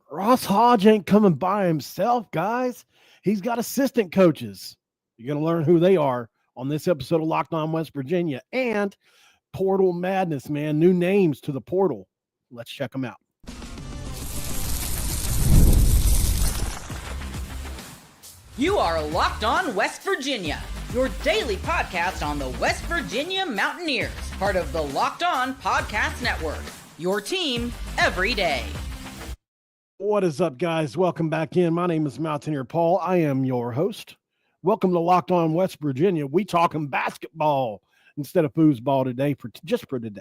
Ross Hodge ain't coming by himself, guys. He's got assistant coaches. You're going to learn who they are on this episode of Locked On West Virginia and Portal Madness, man. New names to the portal. Let's check them out. You are Locked On West Virginia, your daily podcast on the West Virginia Mountaineers, part of the Locked On Podcast Network, your team every day. What is up, guys? Welcome back in. My name is Mountaineer Paul. I am your host. Welcome to Locked On West Virginia. We talking basketball instead of foosball today, just for today.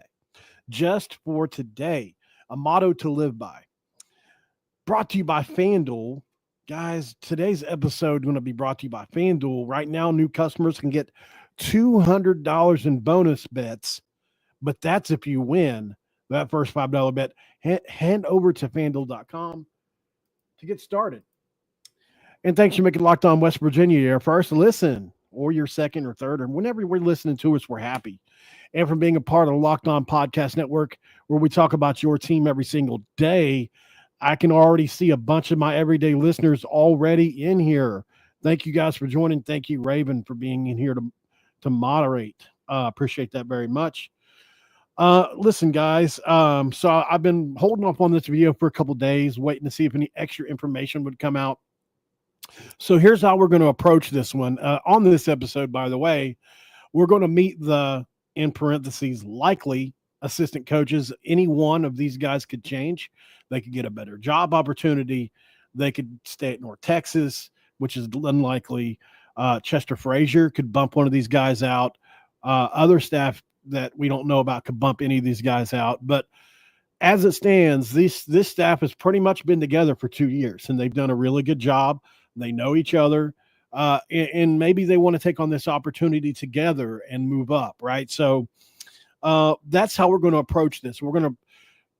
Just for today. A motto to live by. Brought to you by FanDuel. Guys, today's episode is going to be brought to you by FanDuel. Right now, new customers can get $200 in bonus bets, but that's if you win that first $5 bet. Head over to FanDuel.com to get started. And thanks for making Locked On West Virginia your first listen, or your second or third, or whenever we're listening to us, we're happy. And from being a part of the Locked On Podcast Network, where we talk about your team every single day, I can already see a bunch of my everyday listeners already in here. Thank you guys for joining. Thank you, Raven, for being in here to moderate. Appreciate that very much. Listen, guys, so I've been holding off on this video for a couple days, waiting to see if any extra information would come out. So here's how we're going to approach this one. On this episode, by the way, we're going to meet the, in parentheses, likely assistant coaches. Any one of these guys could change. They could get a better job opportunity. They could stay at North Texas, which is unlikely. Chester Frazier could bump one of these guys out. Other staff that we don't know about could bump any of these guys out. But as it stands, this staff has pretty much been together for 2 years, and they've done a really good job. They know each other, and maybe they want to take on this opportunity together and move up, right? So that's how we're going to approach this. We're going to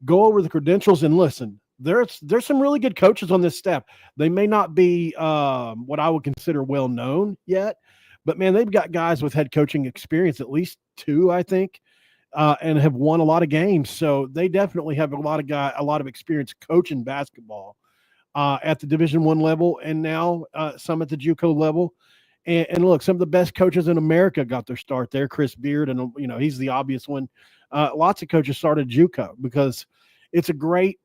go over the credentials and listen. There's some really good coaches on this staff. They may not be what I would consider well known yet, but man, they've got guys with head coaching experience, at least 2, I think, and have won a lot of games. So they definitely have a lot of experience coaching basketball at the Division I level, and now some at the JUCO level. And look, some of the best coaches in America got their start there. Chris Beard, and he's the obvious one. Lots of coaches started JUCO because it's a great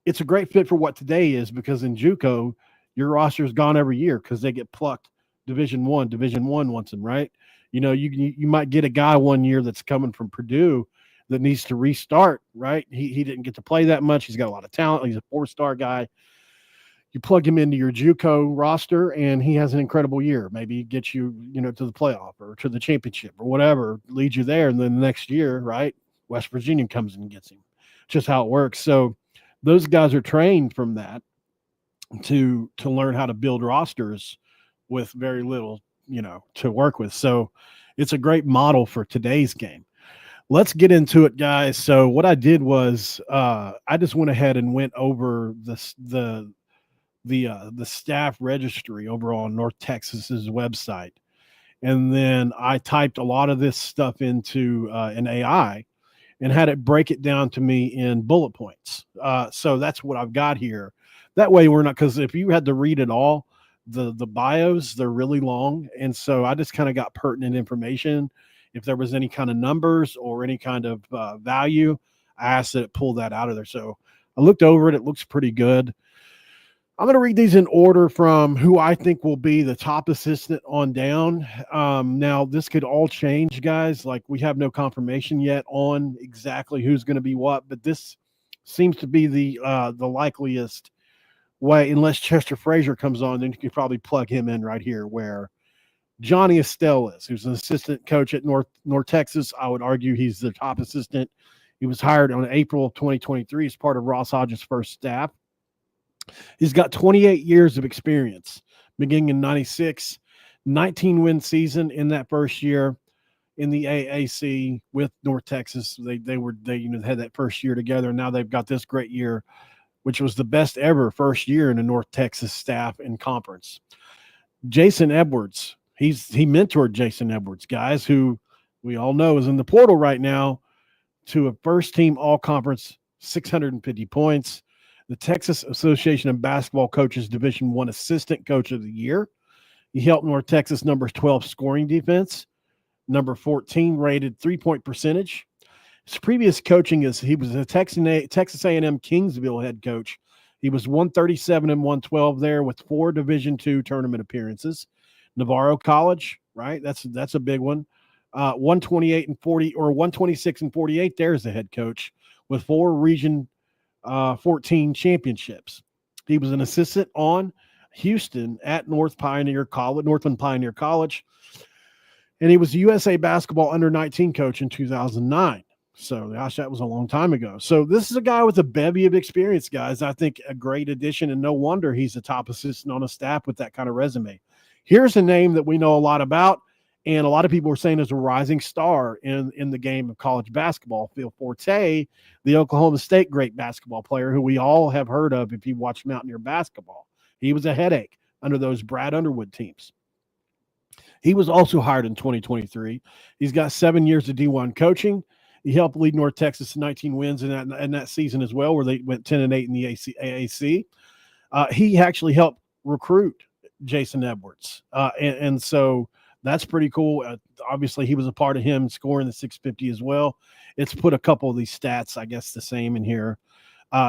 fit for what today is, because in JUCO, your roster is gone every year because they get plucked Division I wants them, right? You might get a guy one year that's coming from Purdue that needs to restart, right? He didn't get to play that much. He's got a lot of talent. He's a 4-star guy. You plug him into your JUCO roster, and he has an incredible year. Maybe he gets you, to the playoff or to the championship or whatever, leads you there. And then the next year, right, West Virginia comes and gets him. Just how it works. So those guys are trained from that to learn how to build rosters with very little, to work with. So it's a great model for today's game. Let's get into it, guys. So what I did was I just went ahead and went over the staff registry over on North Texas's website. And then I typed a lot of this stuff into an AI and had it break it down to me in bullet points. So that's what I've got here. That way we're not, because if you had to read it all, the bios, they're really long. And so I just kind of got pertinent information. If there was any kind of numbers or any kind of value, I asked that it pull that out of there. So I looked over it. It looks pretty good. I'm going to read these in order from who I think will be the top assistant on down. Now, this could all change, guys. Like, we have no confirmation yet on exactly who's going to be what, but this seems to be the likeliest way, unless Chester Frazier comes on, then you could probably plug him in right here, where Johnny Estelle is, who's an assistant coach at North Texas. I would argue he's the top assistant. He was hired on April of 2023 as part of Ross Hodge's first staff. He's got 28 years of experience, beginning in 96, 19-win season in that first year in the AAC with North Texas. They had that first year together, and now they've got this great year, which was the best ever first year in the North Texas staff and conference. Jason Edwards, he mentored Jason Edwards, guys, who we all know is in the portal right now, to a first-team all-conference 650 points. the Texas Association of Basketball Coaches Division I Assistant Coach of the Year. He helped North Texas number 12 scoring defense, number 14 rated three-point percentage. His previous coaching is he was a Texas A&M Kingsville head coach. He was 137 and 112 there with 4 Division II tournament appearances. Navarro College, right? That's a big one. 128 and 40 or 126 and 48 there as the head coach with 4 Region 14 championships. He was an assistant on Houston at Northland Pioneer College. And he was a USA basketball under 19 coach in 2009. So, gosh, that was a long time ago. So this is a guy with a bevy of experience, guys. I think a great addition, and no wonder he's a top assistant on a staff with that kind of resume. Here's a name that we know a lot about, and a lot of people are saying is a rising star in the game of college basketball. Phil Forte, the Oklahoma State great basketball player who we all have heard of if you watch Mountaineer basketball. He was a headache under those Brad Underwood teams. He was also hired in 2023. He's got 7 years of D1 coaching. He helped lead North Texas to 19 wins in that season as well, where they went 10-8 in the AAC. He actually helped recruit Jason Edwards. And so that's pretty cool. Obviously, he was a part of him scoring the 650 as well. It's put a couple of these stats, I guess, the same in here.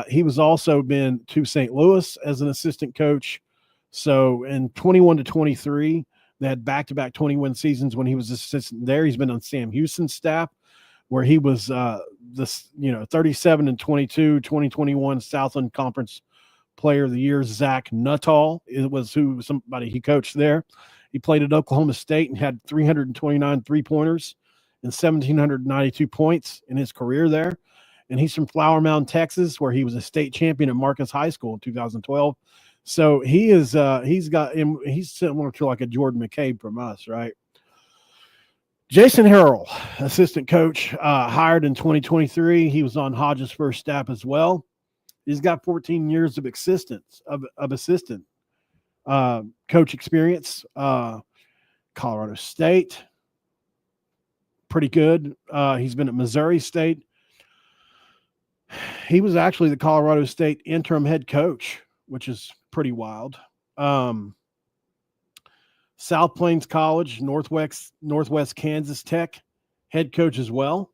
He was also been to St. Louis as an assistant coach. So in 21 to 23, they had back-to-back 21 seasons when he was assistant there. He's been on Sam Houston's staff, where he was 37 and 22, 2021 Southland Conference Player of the Year. Zach Nuttall was somebody he coached there. He played at Oklahoma State and had 329 three-pointers and 1,792 points in his career there. And he's from Flower Mound, Texas, where he was a state champion at Marcus High School in 2012. So he's similar to like a Jordan McCabe from us, right? Jason Harrell, assistant coach, hired in 2023. He was on Hodge's first staff as well. He's got 14 years of assistant coach experience. Colorado State, pretty good. He's been at Missouri State. He was actually the Colorado State interim head coach, which is pretty wild. South Plains College, Northwest Kansas Tech head coach as well.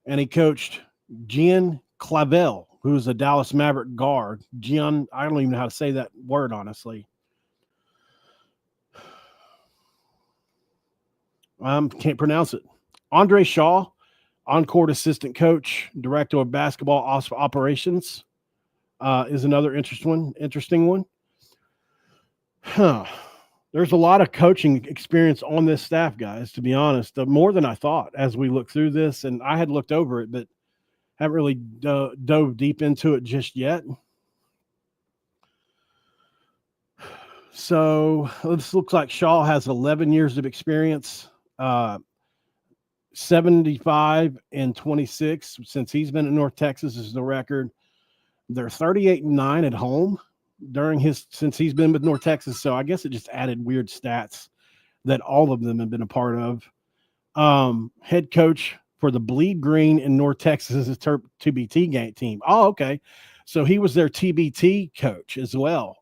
And he coached Gian Clavel, who is a Dallas Maverick guard. Gian, I don't even know how to say that word, honestly. Can't pronounce it. Andre Shaw, on-court assistant coach, director of basketball operations, is another interesting one. There's a lot of coaching experience on this staff, guys, to be honest, more than I thought as we look through this. And I had looked over it, but haven't really dove deep into it just yet. So this looks like Shaw has 11 years of experience, 75 and 26 since he's been in North Texas is the record. They're 38-9 at home since he's been with North Texas. So I guess it just added weird stats that all of them have been a part of. Head coach for the Bleed Green in North Texas is TBT team. Oh, okay. So he was their TBT coach as well.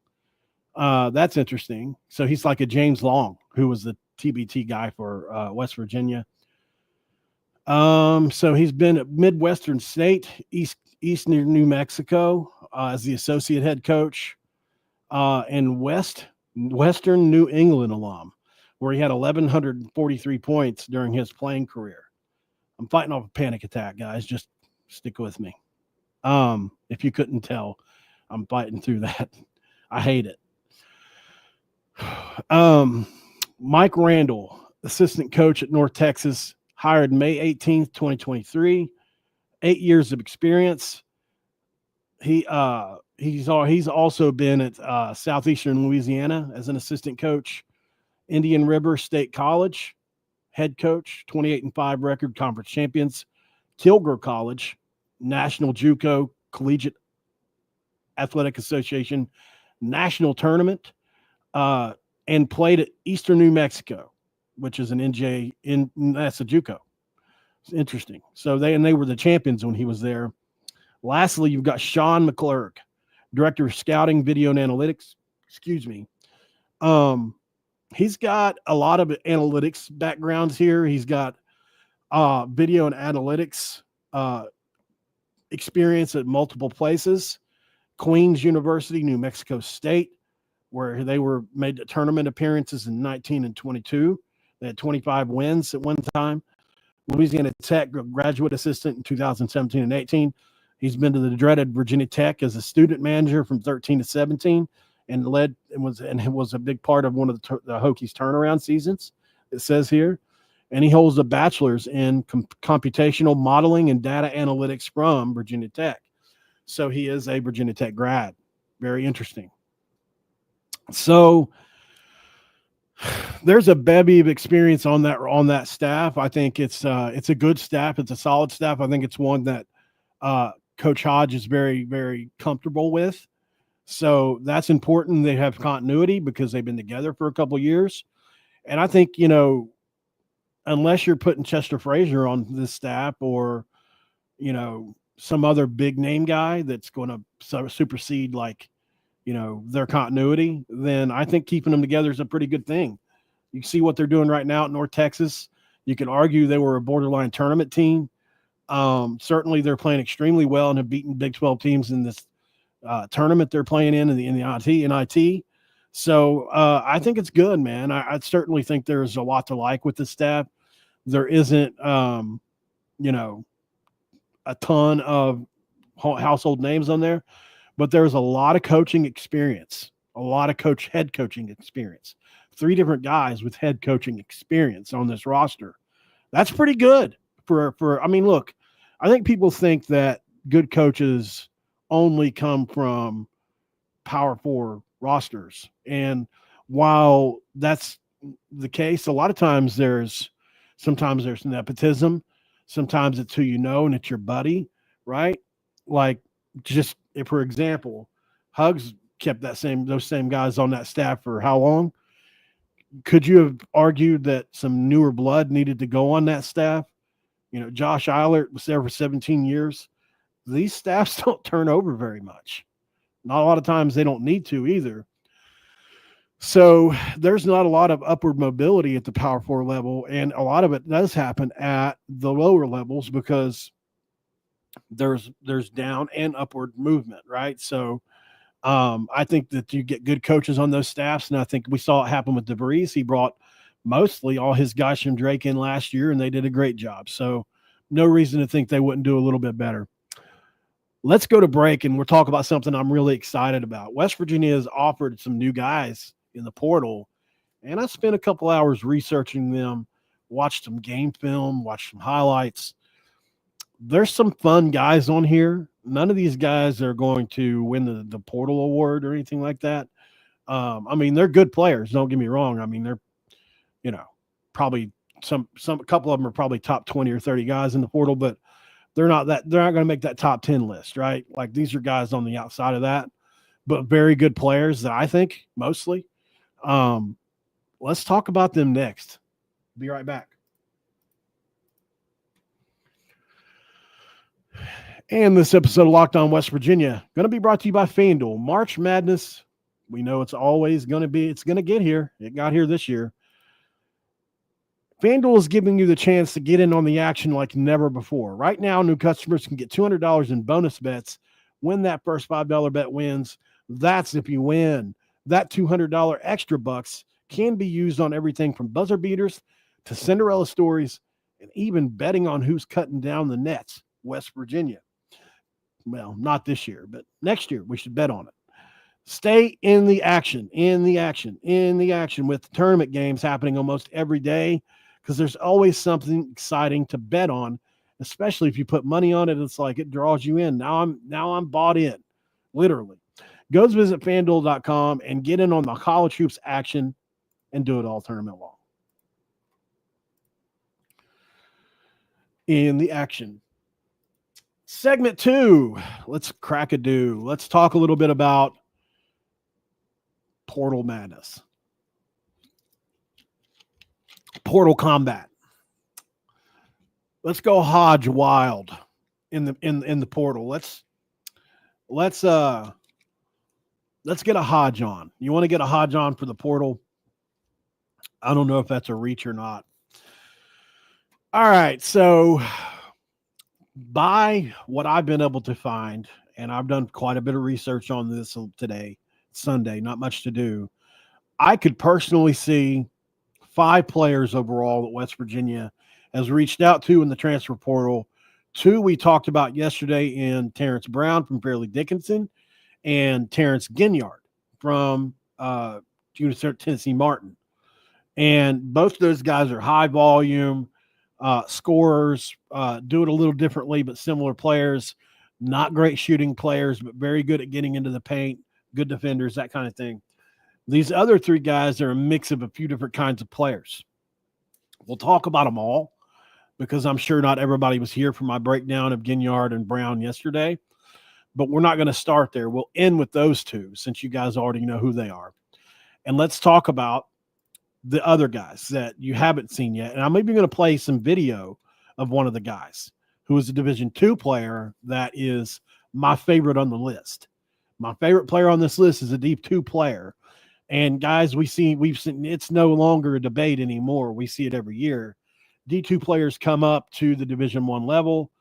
That's interesting. So he's like a James Long, who was the TBT guy for West Virginia. So he's been at Midwestern State, Eastern New Mexico, as the associate head coach, and Western New England alum, where he had 1,143 points during his playing career. I'm fighting off a panic attack, guys. Just stick with me. If you couldn't tell, I'm fighting through that. I hate it. Mike Randall, assistant coach at North Texas, hired May 18th, 2023. 8 years of experience. He's also been at Southeastern Louisiana as an assistant coach, Indian River State College head coach, 28-5 record, conference champions, Kilgore College, National JUCO Collegiate Athletic Association national tournament, and played at Eastern New Mexico, which is an that's a JUCO. It's interesting. So they were the champions when he was there. Lastly, you've got Sean McClurg, director of scouting, video, and analytics. Excuse me. He's got a lot of analytics backgrounds here. He's got video and analytics experience at multiple places. Queens University, New Mexico State, where they were made tournament appearances in 19 and 22. They had 25 wins at one time. Louisiana Tech graduate assistant in 2017 and 18. He's been to the dreaded Virginia Tech as a student manager from 13 to 17 and was a big part of one of the Hokies turnaround seasons, it says here. And he holds a bachelor's in computational modeling and data analytics from Virginia Tech. So he is a Virginia Tech grad. Very interesting. So there's a bevy of experience on that staff. I think it's a good staff. It's a solid staff. I think it's one that Coach Hodge is very, very comfortable with. So that's important. They have continuity because they've been together for a couple of years. And I think, unless you're putting Chester Frazier on this staff or, some other big name guy that's going to supersede their continuity, then I think keeping them together is a pretty good thing. You see what they're doing right now at North Texas. You can argue they were a borderline tournament team. Certainly they're playing extremely well and have beaten Big 12 teams in this tournament they're playing in the NIT. So I think it's good, man. I certainly think there's a lot to like with the staff. There isn't, a ton of household names on there, but there's a lot of coaching experience, a lot of head coaching experience. 3 different guys with head coaching experience on this roster. That's pretty good look, I think people think that good coaches only come from Power 4 rosters. And while that's the case, a lot of times there's nepotism. Sometimes it's who you know and it's your buddy, right? Like, just for example, Hugs kept those same guys on that staff for how long? Could you have argued that some newer blood needed to go on that staff? Josh Eilert was there for 17 years. These staffs don't turn over very much. Not a lot of times they don't need to either. So there's not a lot of upward mobility at the Power 4 level, and a lot of it does happen at the lower levels because there's down and upward movement, right? So I think that you get good coaches on those staffs, and I think we saw it happen with DeVries. He brought mostly all his guys from Drake in last year, and they did a great job. So no reason to think they wouldn't do a little bit better. Let's go to break, and we'll talk about something I'm really excited about. West Virginia has offered some new guys in the portal, and I spent a couple hours researching them, watched some game film, watched some highlights. There's some fun guys on here. None of these guys are going to win the portal award or anything like that. They're good players. Don't get me wrong. They're, probably a couple of them are probably top 20 or 30 guys in the portal, but they're not going to make that top 10 list, right? Like, these are guys on the outside of that, but very good players that I think mostly. Let's talk about them next. Be right back. And this episode of Locked On West Virginia going to be brought to you by FanDuel. March Madness, we know it's always going to be. It's going to get here. It got here this year. FanDuel is giving you the chance to get in on the action like never before. Right now, new customers can get $200 in bonus bets when that first $5 bet wins. That's if you win. That $200 extra bucks can be used on everything from buzzer beaters to Cinderella stories and even betting on who's cutting down the nets, West Virginia. Well, not this year, but next year we should bet on it. Stay in the action with tournament games happening almost every day, because there's always something exciting to bet on, especially if you put money on it. It's like it draws you in. Now I'm bought in, literally. Go visit FanDuel.com and get in on the college hoops action and do it all tournament long. In the action. Segment 2, let's crack a do. Let's talk a little bit about portal madness. Portal combat. Let's go Hodge wild in the portal. Let's Let's get a Hodge on. You want to get a Hodge on for the portal? I don't know if that's a reach or not. All right. So, by what I've been able to find, and I've done quite a bit of research on this today, Sunday, not much to do. I could personally see 5 players overall that West Virginia has reached out to in the transfer portal. 2 we talked about yesterday in Terrence Brown from Fairleigh Dickinson and Terrence Ginyard from Tennessee Martin. And both of those guys are high volume scorers, do it a little differently, but similar players. Not great shooting players, but very good at getting into the paint, good defenders, that kind of thing. These other 3 guys are a mix of a few different kinds of players. We'll talk about them all because I'm sure not everybody was here for my breakdown of Ginyard and Brown yesterday, but we're not going to start there. We'll end with those 2 since you guys already know who they are. And let's talk about the other guys that you haven't seen yet. And I'm maybe going to play some video of one of the guys who is a Division II player that is my favorite on the list. My favorite player on this list is a D2 player. And guys, we've seen it's no longer a debate anymore. We see it every year. D2 players come up to the Division I level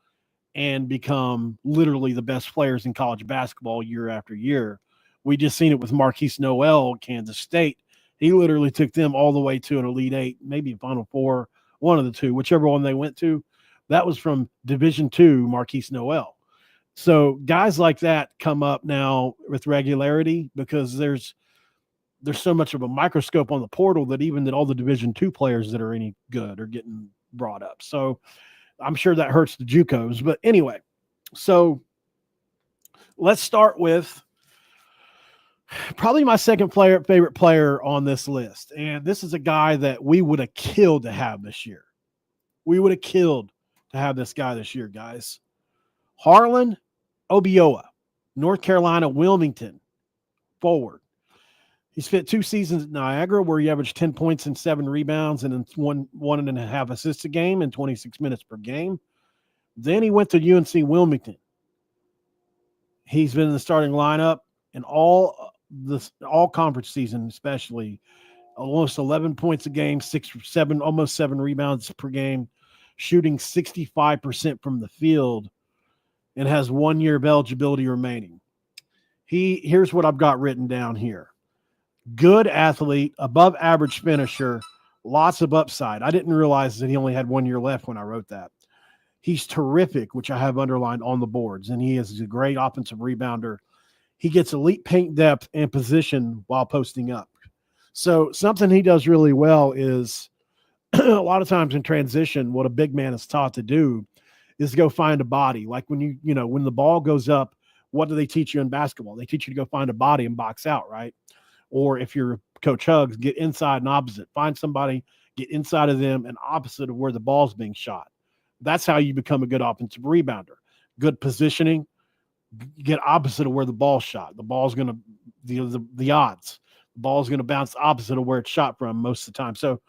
and become literally the best players in college basketball year after year. We just seen it with Marquise Noel, Kansas State. He literally took them all the way to an Elite 8, maybe Final 4, one of the 2, whichever one they went to. That was from Division II, Marquise Noel. So guys like that come up now with regularity because there's so much of a microscope on the portal that even that all the Division II players that are any good are getting brought up. So I'm sure that hurts the JUCOs. But anyway, so let's start with probably my second favorite player on this list. And this is a guy that we would have killed to have this year. We would have killed to have this guy this year, guys. Harlan Obioa, North Carolina, Wilmington, forward. He spent 2 seasons at Niagara where he averaged 10 points and 7 rebounds and 1.5 assists a game and 26 minutes per game. Then he went to UNC Wilmington. He's been in the starting lineup in all conference season, especially almost 11 points a game, 7 rebounds per game, shooting 65% from the field, and has 1 year of eligibility remaining. Here's what I've got written down here. Good athlete, above average finisher, lots of upside. I didn't realize that he only had 1 year left when I wrote that. He's terrific, which I have underlined on the boards, and he is a great offensive rebounder. He gets elite paint depth and position while posting up. So something he does really well is a lot of times in transition, what a big man is taught to do is go find a body. Like when when the ball goes up, what do they teach you in basketball? They teach you to go find a body and box out, right? Or if you're Coach Hugs, get inside and opposite. Find somebody, get inside of them and opposite of where the ball's being shot. That's how you become a good offensive rebounder. Good positioning, get opposite of where the ball's shot. The ball's going to, the odds, the ball's going to bounce opposite of where it's shot from most of the time. So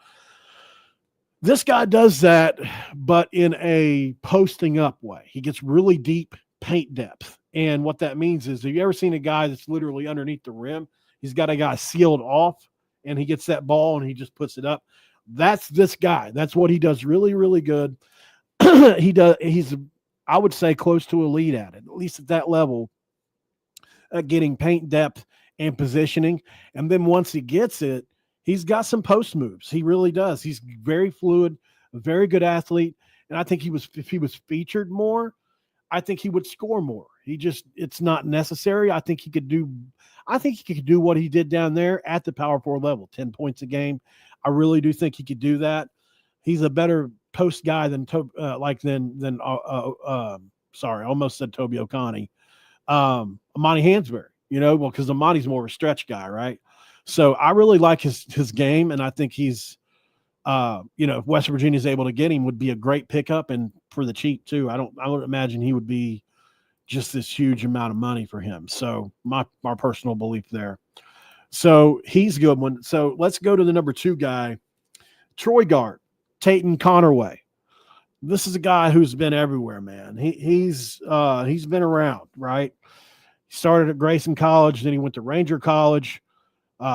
this guy does that, but in a posting up way. He gets really deep paint depth. And what that means is, have you ever seen a guy that's literally underneath the rim? He's got a guy sealed off, and he gets that ball, and he just puts it up. That's this guy. That's what he does really, really good. He's, I would say, close to elite at it, at least at that level, at getting paint depth and positioning. And then once he gets it, he's got some post moves. He really does. He's very fluid, a very good athlete. And I think if he was featured more, I think he would score more. It's not necessary. I think he could do what he did down there at the Power 4 level, 10 points a game. I really do think he could do that. He's a better post guy than sorry, I almost said Toby O'Connie. Amani Hansberry, because Amani's more of a stretch guy, right? So I really like his game, and I think he's if West Virginia's able to get him, would be a great pickup and for the cheap too. I don't imagine he would be just this huge amount of money for him. So my personal belief there. So he's a good one. So let's go to the number 2 guy, Troy guard, Tayton Connerway. This is a guy who's been everywhere, man. He's been around, right? He started at Grayson College, then he went to Ranger College.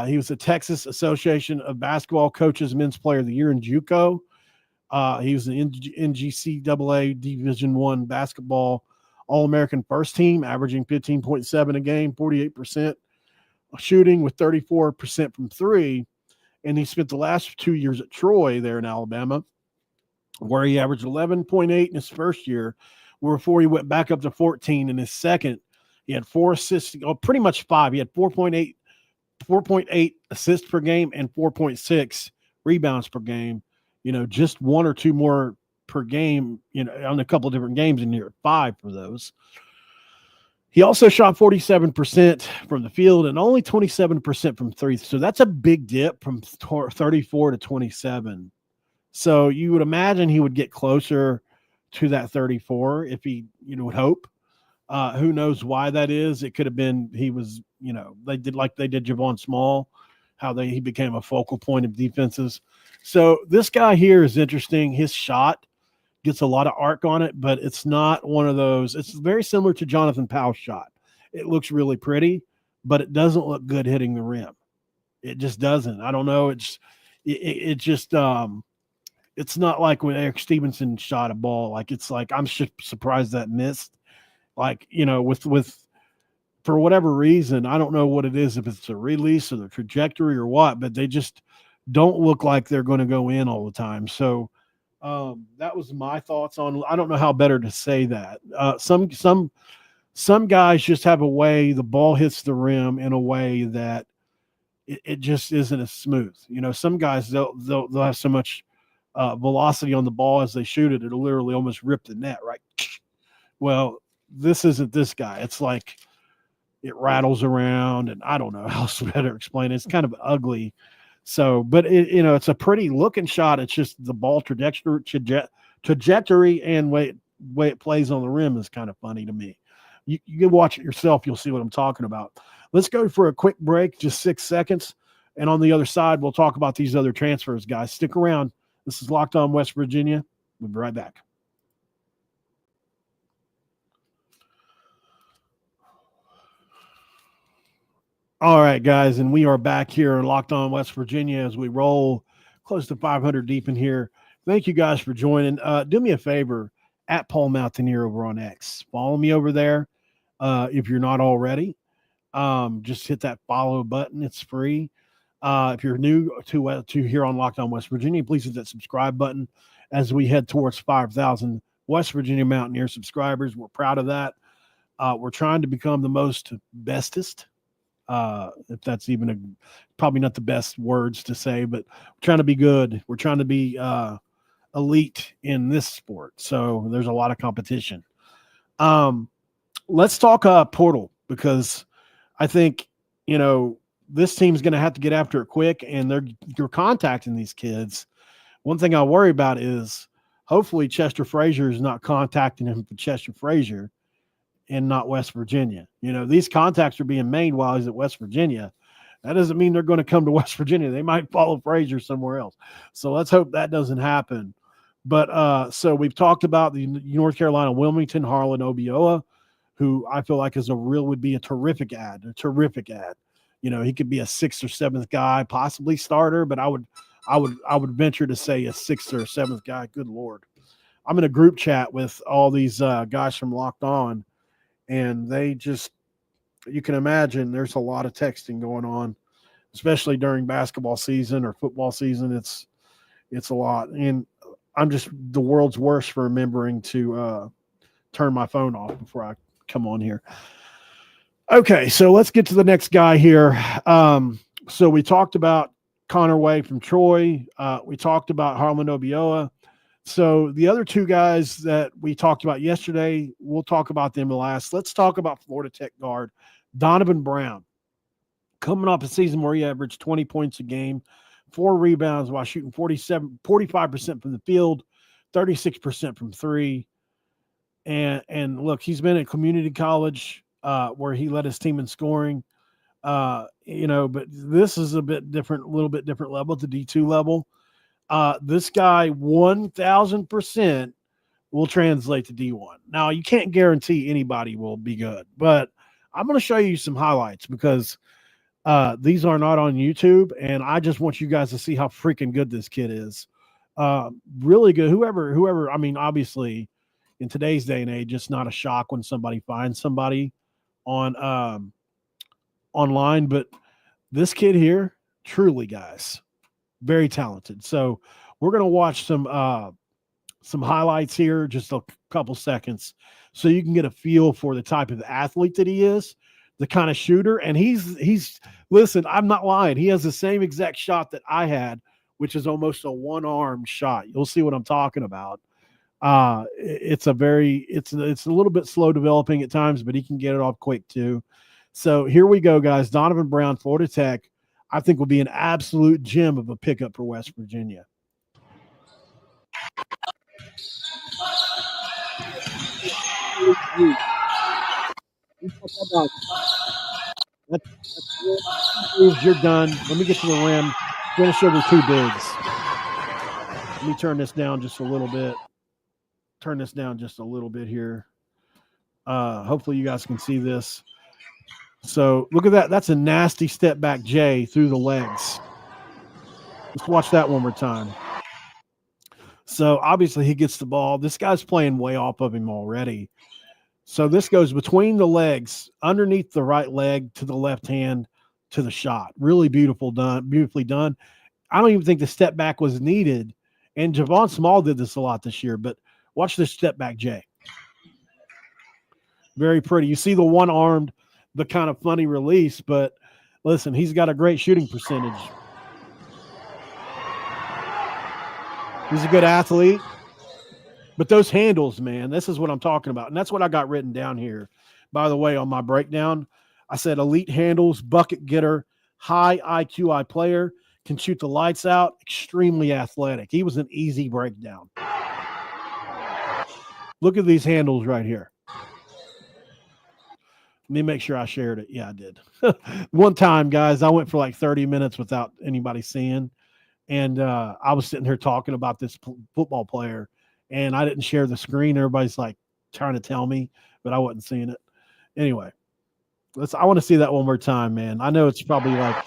He was the Texas Association of Basketball Coaches Men's Player of the Year in JUCO. He was the NGCAA Division I basketball All-American first team, averaging 15.7 a game, 48% shooting with 34% from three. And he spent the last 2 years at Troy there in Alabama, where he averaged 11.8 in his first year, before he went back up to 14 in his second. He had 4 assists, pretty much 5. He had 4.8 assists per game and 4.6 rebounds per game. Just 1 or 2 more per game, on a couple of different games in here, 5 for those. He also shot 47% from the field and only 27% from three. So that's a big dip from 34 to 27. So you would imagine he would get closer to that 34 if he, would hope. Who knows why that is? It could have been he was, they did like they did Javon Small, how he became a focal point of defenses. So this guy here is interesting. His shot gets a lot of arc on it, but it's not one of those. It's very similar to Jonathan Powell's shot. It looks really pretty, but it doesn't look good hitting the rim. It just doesn't. I don't know. It's not like when Eric Stevenson shot a ball. Like, it's like, I'm surprised that missed. Like, with for whatever reason, I don't know what it is, if it's a release or the trajectory or what, but they just don't look like they're going to go in all the time. So that was my thoughts on. I don't know how better to say that. Some guys just have a way the ball hits the rim in a way that it just isn't as smooth. Some guys they'll have so much velocity on the ball as they shoot it, it'll literally almost rip the net, right? Well, this isn't this guy. It's like it rattles around, and I don't know how else better to explain it. It's kind of ugly. So, but it's a pretty looking shot. It's just the ball trajectory and way it plays on the rim is kind of funny to me. You can watch it yourself. You'll see what I'm talking about. Let's go for a quick break, just 6 seconds. And on the other side, we'll talk about these other transfers, guys. Stick around. This is Locked On West Virginia. We'll be right back. All right, guys, and we are back here in Locked On West Virginia as we roll close to 500 deep in here. Thank you guys for joining. Do me a favor, at Paul Mountaineer over on X. Follow me over there if you're not already. Just hit that follow button. It's free. If you're new to here on Locked On West Virginia, please hit that subscribe button as we head towards 5,000 West Virginia Mountaineer subscribers. We're proud of that. We're trying to become the most bestest. If that's even probably not the best words to say, but we're trying to be good. We're trying to be elite in this sport. So there's a lot of competition. Let's talk portal, because I think, this team's going to have to get after it quick, and you're contacting these kids. One thing I worry about is hopefully Chester Frazier is not contacting him for Chester Frazier and not West Virginia. These contacts are being made while he's at West Virginia. That doesn't mean they're going to come to West Virginia. They might follow Frazier somewhere else. So let's hope that doesn't happen. But so we've talked about the North Carolina Wilmington, Harlan Obioa, who I feel like would be a terrific ad. He could be a 6th or 7th guy, possibly starter, but I would venture to say a 6th or 7th guy. Good Lord. I'm in a group chat with all these guys from Locked On, and you can imagine there's a lot of texting going on, especially during basketball season or football season. It's a lot. And I'm just the world's worst for remembering to turn my phone off before I come on here. Okay, so let's get to the next guy here. So we talked about Connor Way from Troy. We talked about Harlan Obioa. So the other 2 guys that we talked about yesterday, we'll talk about them last. Let's talk about Florida Tech guard Donovan Brown, coming off a season where he averaged 20 points a game, 4 rebounds while shooting 45% from the field, 36% from three. And look, he's been at community college where he led his team in scoring. But this is a little bit different level, the D2 level. This guy 1,000% will translate to D1. Now, you can't guarantee anybody will be good, but I'm going to show you some highlights because these are not on YouTube, and I just want you guys to see how freaking good this kid is. Really good. Whoever. I mean, obviously, in today's day and age, it's not a shock when somebody finds somebody on online, but this kid here, truly, guys, very talented. So we're gonna watch some highlights here, just a couple seconds, so you can get a feel for the type of athlete that he is, the kind of shooter. And he's listen, I'm not lying. He has the same exact shot that I had, which is almost a one-armed shot. You'll see what I'm talking about. It's a little bit slow developing at times, but he can get it off quick too. So here we go, guys. Donovan Brown, Florida Tech, I think will be an absolute gem of a pickup for West Virginia. You're done. Let me get to the rim. Finish over two bigs. Let me turn this down just a little bit. Turn this down just a little bit here. Hopefully you guys can see this. So look at that. That's a nasty step back J through the legs. Let's watch that one more time. So obviously he gets the ball. This guy's playing way off of him already. So this goes between the legs, underneath the right leg to the left hand to the shot. Really beautifully done. I don't even think the step back was needed. And Javon Small did this a lot this year, but watch this step back J. Very pretty. You see the one-armed, the kind of funny release, but listen, he's got a great shooting percentage. He's a good athlete. But those handles, man, this is what I'm talking about. And that's what I got written down here. By the way, on my breakdown, I said elite handles, bucket getter, high IQI player, can shoot the lights out, extremely athletic. He was an easy breakdown. Look at these handles right here. Let me make sure I shared it. Yeah, I did. One time, guys, I went for like 30 minutes without anybody seeing. And I was sitting here talking about this football player, and I didn't share the screen. Everybody's like trying to tell me, but I wasn't seeing it. Anyway, I want to see that one more time, man. I know it's probably like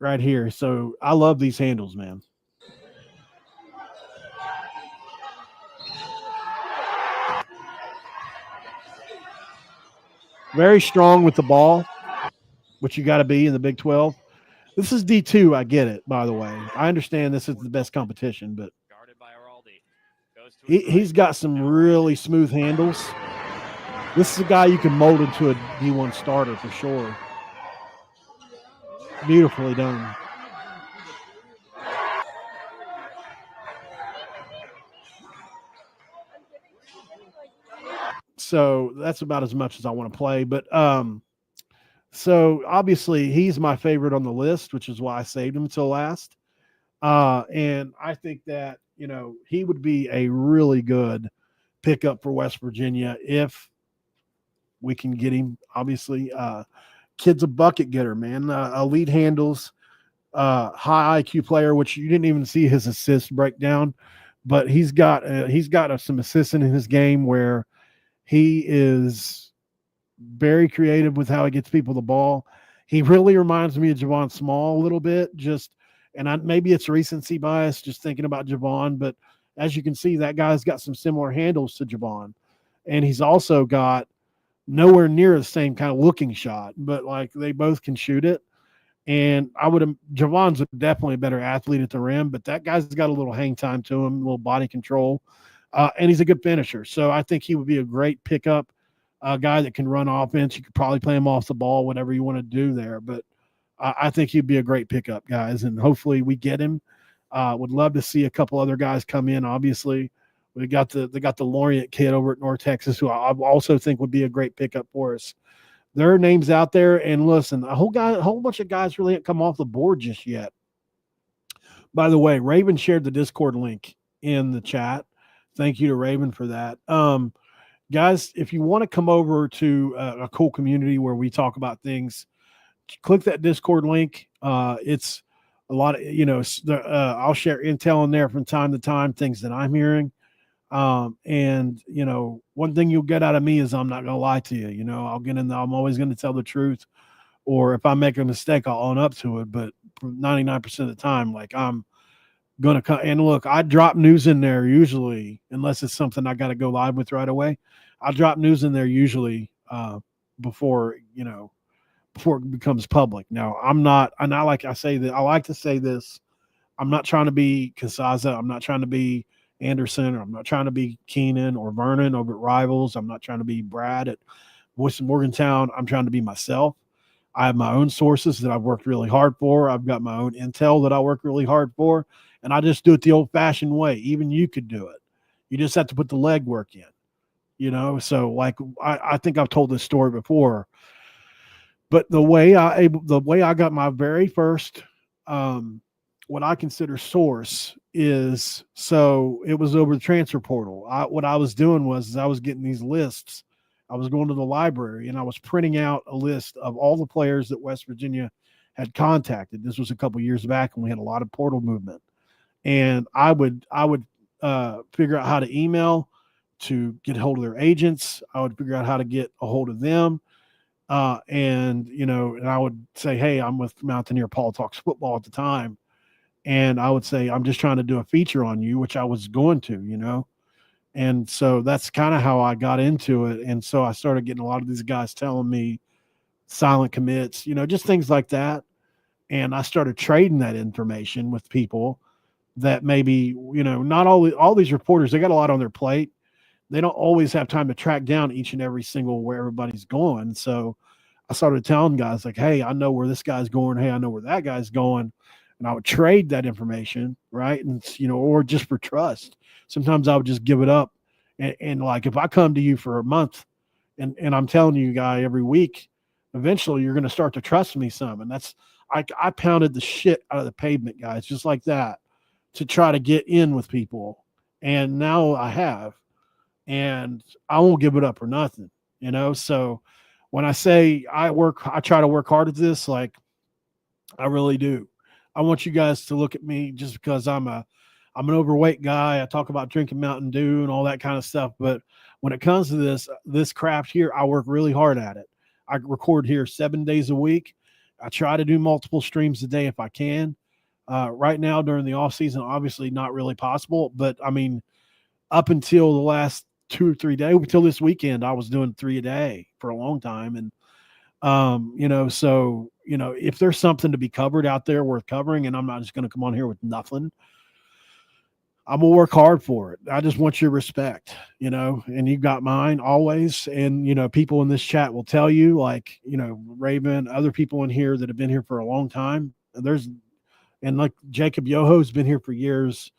right here. So I love these handles, man. Very strong with the ball, which you got to be in the Big 12. This is D2. I get it, by the way. I understand this is the best competition, but he's got some really smooth handles. This is a guy you can mold into a D1 starter for sure. Beautifully done. So that's about as much as I want to play. But so obviously he's my favorite on the list, which is why I saved him until last. And I think that, you know, he would be a really good pickup for West Virginia if we can get him. Obviously, kid's a bucket getter, man. Elite handles, high IQ player, which you didn't even see his assist breakdown, but he's got some assists in his game where he is very creative with how he gets people the ball. He really reminds me of Javon Small a little bit, maybe it's recency bias just thinking about Javon, but as you can see, that guy's got some similar handles to Javon. And he's also got nowhere near the same kind of looking shot, but like they both can shoot it. And Javon's definitely a better athlete at the rim, but that guy's got a little hang time to him, a little body control. And he's a good finisher. So I think he would be a great pickup, a guy that can run offense. You could probably play him off the ball, whatever you want to do there. But I think he'd be a great pickup, guys. And hopefully we get him. Would love to see a couple other guys come in. Obviously, they got the Lorient kid over at North Texas, who I also think would be a great pickup for us. There are names out there. And listen, a whole bunch of guys really haven't come off the board just yet. By the way, Raven shared the Discord link in the chat. Thank you to Raven for that. Guys, if you want to come over to a cool community where we talk about things, click that Discord link. It's a lot of, I'll share intel in there from time to time, things that I'm hearing. And one thing you'll get out of me is I'm not gonna lie to you. I'll get in there. I'm always going to tell the truth. Or if I make a mistake, I'll own up to it. But 99% of the time, like I'm gonna come and look, I drop news in there usually, unless it's something I got to go live with right away. I drop news in there usually before before it becomes public. Now I'm not, and I like to say this. I'm not trying to be Casazza. I'm not trying to be Anderson, or I'm not trying to be Keenan or Vernon over at Rivals. I'm not trying to be Brad at Voice of Morgantown. I'm trying to be myself. I have my own sources that I've worked really hard for. I've got my own intel that I work really hard for, and I just do it the old-fashioned way. Even you could do it. You just have to put the legwork in. So like I think I've told this story before, but the way I got my very first what I consider source is, so it was over the transfer portal. What I was doing was I was getting these lists. I was going to the library and I was printing out a list of all the players that West Virginia had contacted. This was a couple years back when we had a lot of portal movement, and I would figure out how to email to get a hold of their agents. I would figure out how to get a hold of them. And I would say, hey, I'm with Mountaineer Paul Talks Football at the time. And I would say, I'm just trying to do a feature on you, which I was going to. And so that's kind of how I got into it. And so I started getting a lot of these guys telling me silent commits, just things like that. And I started trading that information with people that maybe, not all these reporters, they got a lot on their plate. They don't always have time to track down each and every single where everybody's going. So I started telling guys like, hey, I know where this guy's going. Hey, I know where that guy's going. And I would trade that information, right? And, or just for trust. Sometimes I would just give it up. And like, if I come to you for a month and I'm telling you, guy, every week, eventually you're going to start to trust me some. And that's, I pounded the shit out of the pavement, guys, just like that, to try to get in with people. And now I have, and I won't give it up for nothing, So when I say I try to work hard at this, like I really do. I want you guys to look at me just because I'm an overweight guy. I talk about drinking Mountain Dew and all that kind of stuff. But when it comes to this craft here, I work really hard at it. I record here 7 days a week. I try to do multiple streams a day if I can. Right now during the off season, obviously not really possible. But I mean, up until the last 2 or 3 days, until this weekend, I was doing 3 a day for a long time. And so if there's something to be covered out there worth covering, and I'm not just going to come on here with nothing, I'm going to work hard for it. I just want your respect, and you got mine always. And, people in this chat will tell you, like, Raven, other people in here that have been here for a long time. And like Jacob Yoho's been here for years.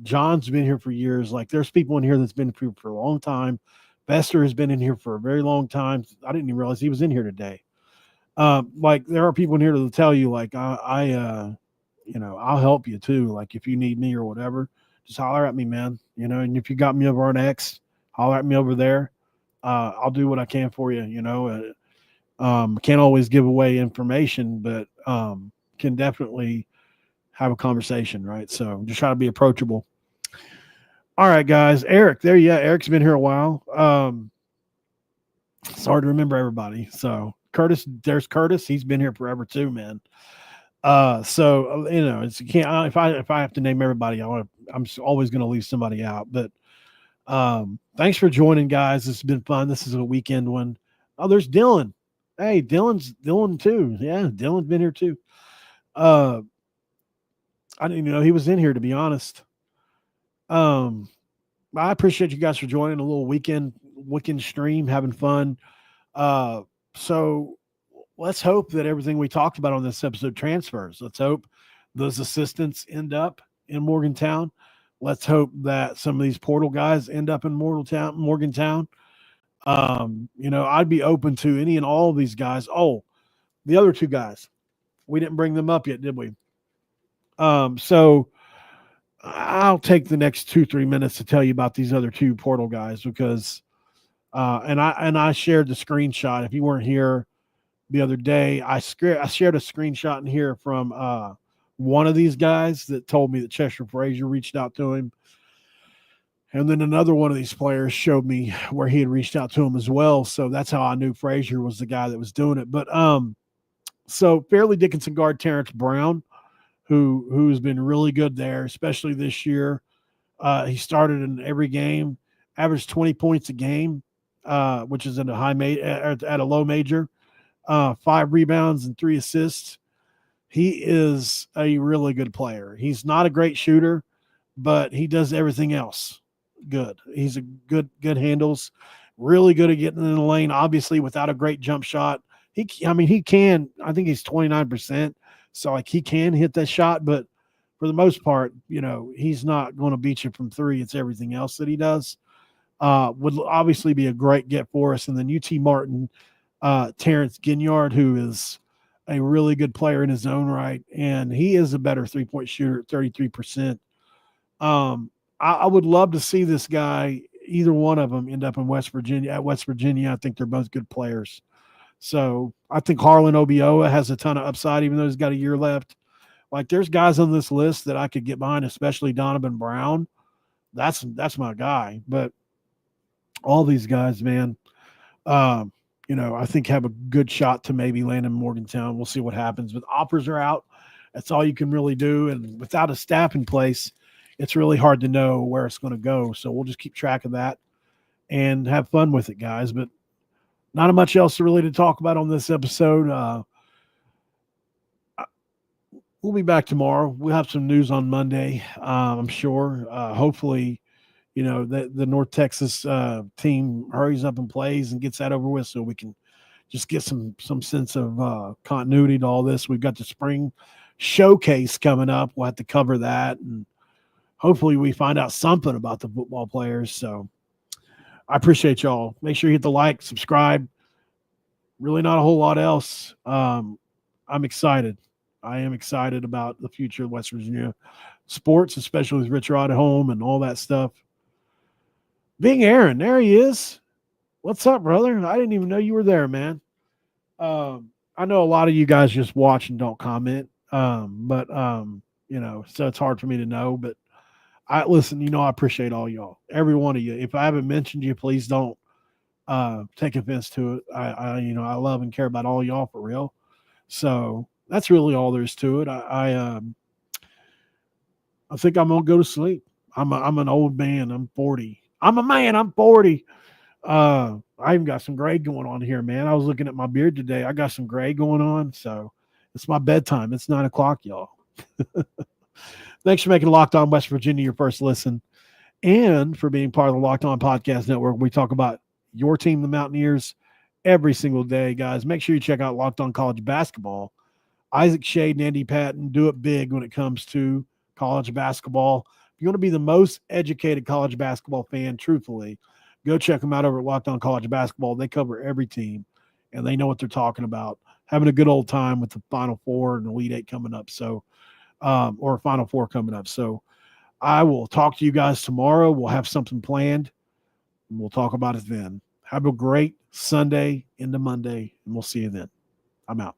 John's been here for years. Like, there's people in here that's been here for a long time. Bester has been in here for a very long time. I didn't even realize he was in here today. Like, there are people in here to tell you, like, I'll help you too. Like, if you need me or whatever, just holler at me, man. And if you got me over on X, holler at me over there. I'll do what I can for you. Can't always give away information, but can definitely have a conversation, right? So just try to be approachable. All right, guys. Eric, Eric's been here a while. It's hard to remember everybody. So there's Curtis. He's been here forever too, man. So it's, you can't, if I have to name everybody, I'm always going to leave somebody out. But thanks for joining, guys. This has been fun. This is a weekend one. Oh, there's Dylan. Hey, Dylan too. Yeah, Dylan's been here too. I didn't even know he was in here, to be honest. I appreciate you guys for joining a little weekend stream, having fun. So let's hope that everything we talked about on this episode transfers. Let's hope those assistants end up in Morgantown. Let's hope that some of these portal guys end up in Morgantown. I'd be open to any and all of these guys. Oh, the other two guys, we didn't bring them up yet, did we? So I'll take the next 2-3 minutes to tell you about these other two portal guys, because and I shared the screenshot. If you weren't here the other day, I shared a screenshot in here from one of these guys that told me that Chester Frazier reached out to him. And then another one of these players showed me where he had reached out to him as well. So that's how I knew Frazier was the guy that was doing it. But so Fairleigh Dickinson guard Terrence Brown, who's been really good there, especially this year. He started in every game, averaged 20 points a game, which is at a low major. 5 rebounds and 3 assists. He is a really good player. He's not a great shooter, but he does everything else good. He's a good handles, really good at getting in the lane. Obviously, without a great jump shot, he can. I think he's 29%, so like he can hit that shot, but for the most part, he's not going to beat you from 3. It's everything else that he does. Would obviously be a great get for us. And then UT Martin, Terrence Ginyard, who is a really good player in his own right, and he is a better 3-point shooter at 33%. I would love to see this guy, either one of them, end up in West Virginia. At West Virginia, I think they're both good players. So I think Harlan Obioa has a ton of upside, even though he's got a year left. Like, there's guys on this list that I could get behind, especially Donovan Brown. That's my guy. But all these guys, man, I think have a good shot to maybe land in Morgantown. We'll see what happens. But offers are out. That's all you can really do. And without a staff in place, it's really hard to know where it's going to go. So we'll just keep track of that and have fun with it, guys. But not much else really to talk about on this episode. We'll be back tomorrow. We'll have some news on Monday, I'm sure. Hopefully, the North Texas team hurries up and plays and gets that over with so we can just get some sense of continuity to all this. We've got the spring showcase coming up. We'll have to cover that, and hopefully we find out something about the football players. So I appreciate y'all. Make sure you hit the like, subscribe. Really not a whole lot else. I'm excited. I am excited about the future of West Virginia sports, especially with Rich Rod at home and all that stuff. Bing Aaron, there he is. What's up, brother? I didn't even know you were there, man. I know a lot of you guys just watch and don't comment, but so it's hard for me to know. But I listen. I appreciate all y'all, every one of you. If I haven't mentioned you, please don't take offense to it. I love and care about all y'all for real. So that's really all there is to it. I think I'm gonna go to sleep. I'm an old man. I'm 40. I'm a man. I'm 40. I even got some gray going on here, man. I was looking at my beard today. I got some gray going on, so it's my bedtime. It's 9:00, y'all. Thanks for making Locked On West Virginia your first listen, and for being part of the Locked On Podcast Network. We talk about your team, the Mountaineers, every single day, guys. Make sure you check out Locked On College Basketball. Isaac Shade and Andy Patton do it big when it comes to college basketball. If you want to be the most educated college basketball fan, truthfully, go check them out over at Locked On College Basketball. They cover every team, and they know what they're talking about. Having a good old time with the Final Four and Elite Eight coming up, or Final Four coming up. So I will talk to you guys tomorrow. We'll have something planned, and we'll talk about it then. Have a great Sunday into Monday, and we'll see you then. I'm out.